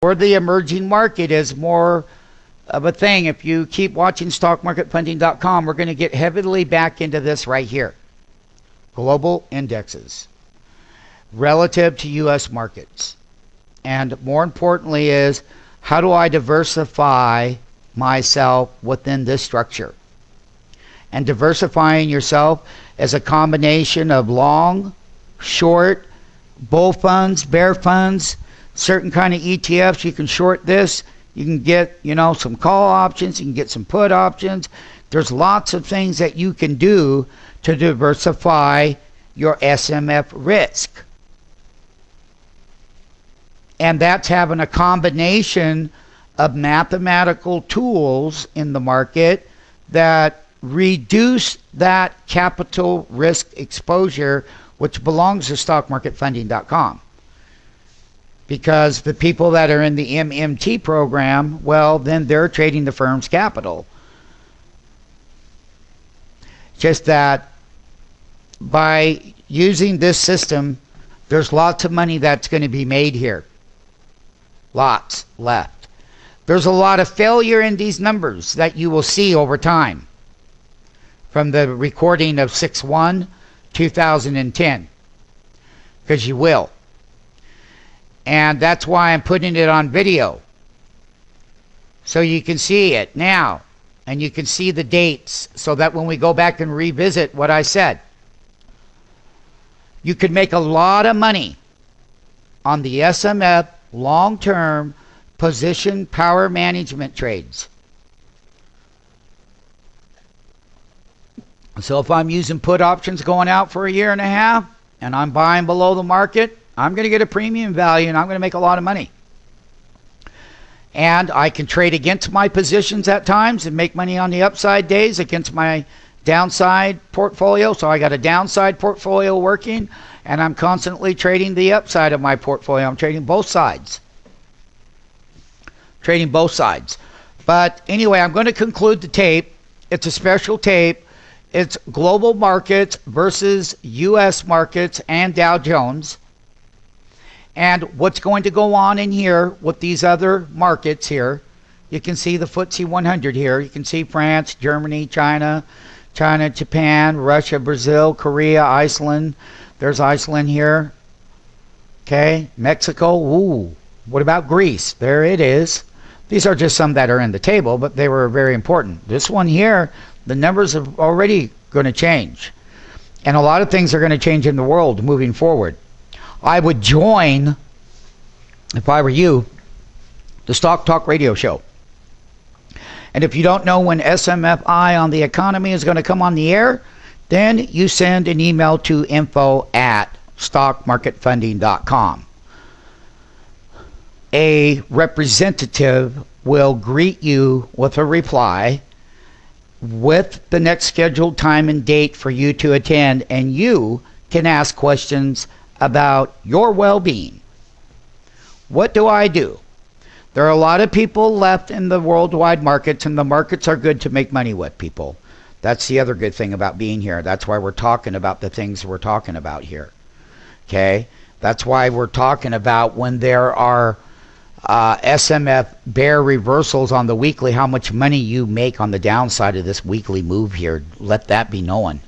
or the emerging market is more of a thing. If you keep watching stockmarketfunding.com, we're going to get heavily back into this right here. Global indexes relative to U.S. markets. And more importantly is, how do I diversify myself within this structure? And diversifying yourself is a combination of long, short, bull funds, bear funds, certain kind of ETFs. You can short this. You can get, some call options. You can get some put options. There's lots of things that you can do to diversify your SMF risk. And that's having a combination of mathematical tools in the market that reduce that capital risk exposure, which belongs to stockmarketfunding.com. Because the people that are in the MMT program, well, then they're trading the firm's capital. Just that by using this system, there's lots of money that's going to be made here. Lots left. There's a lot of failure in these numbers that you will see over time from the recording of 6/1/2010, because you will. And that's why I'm putting it on video, so you can see it now, and you can see the dates, so that when we go back and revisit what I said, you could make a lot of money on the SMF long-term position power management trades. So if I'm using put options going out for a year and a half, and I'm buying below the market, I'm going to get a premium value, and I'm going to make a lot of money. And I can trade against my positions at times and make money on the upside days against my downside portfolio. So I got a downside portfolio working, and I'm constantly trading the upside of my portfolio. I'm trading both sides. Trading both sides. But anyway, I'm going to conclude the tape. It's a special tape. It's global markets versus U.S. markets and Dow Jones. And what's going to go on in here with these other markets here. You can see the FTSE 100 here. You can see France, Germany, China, Japan, Russia, Brazil, Korea, Iceland. There's Iceland here. Okay, Mexico. Ooh, what about Greece? There it is. These are just some that are in the table, but they were very important. This one here, the numbers are already going to change. And a lot of things are going to change in the world moving forward. I would join, if I were you, the Stock Talk radio show. And if you don't know when SMFI on the economy is going to come on the air, then you send an email to info@stockmarketfunding.com. A representative will greet you with a reply with the next scheduled time and date for you to attend, and you can ask questions about your well-being. What do I do? There are a lot of people left in the worldwide markets, and the markets are good to make money with, people. That's the other good thing about being here. That's why we're talking about the things we're talking about here. Okay? That's why we're talking about when there are SMF bear reversals on the weekly, how much money you make on the downside of this weekly move here. Let that be known.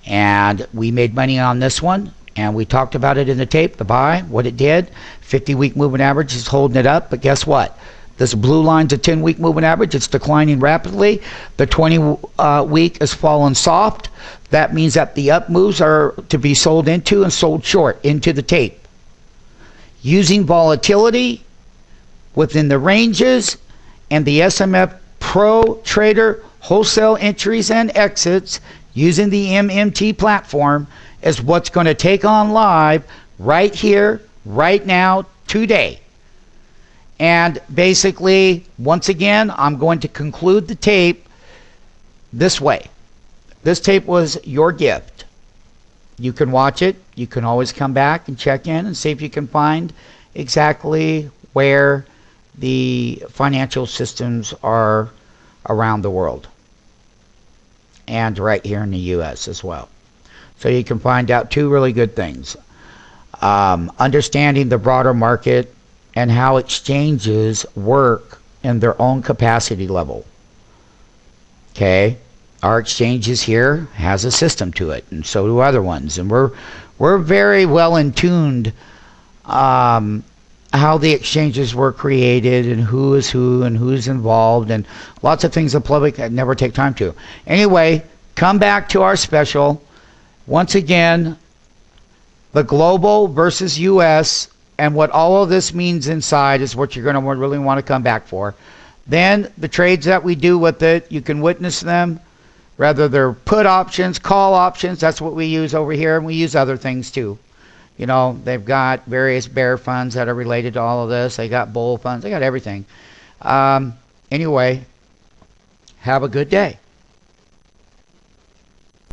And we made money on this one, and we talked about it in the tape, the buy, what it did. 50-week moving average is holding it up, but guess what? This blue line's a 10-week moving average. It's declining rapidly. The 20-week is falling soft. That means that the up moves are to be sold into and sold short into the tape. Using volatility within the ranges and the SMF Pro Trader wholesale entries and exits using the MMT platform is what's going to take on live right here, right now, today. And basically, once again, I'm going to conclude the tape this way. This tape was your gift. You can watch it. You can always come back and check in and see if you can find exactly where the financial systems are around the world. And right here in the U.S. as well. So you can find out two really good things. Understanding the broader market and how exchanges work in their own capacity level. Okay, our exchanges here has a system to it, and so do other ones, and we're very well in tuned how the exchanges were created and who is who and who's involved, and lots of things the public never take time to. Anyway, come back to our special. Once again, the global versus US and what all of this means inside is what you're going to really want to come back for. Then the trades that we do with it, you can witness them. Rather they're put options, call options. That's what we use over here, and we use other things too. You know, they've got various bear funds that are related to all of this. They got bull funds. They got everything. Anyway, have a good day.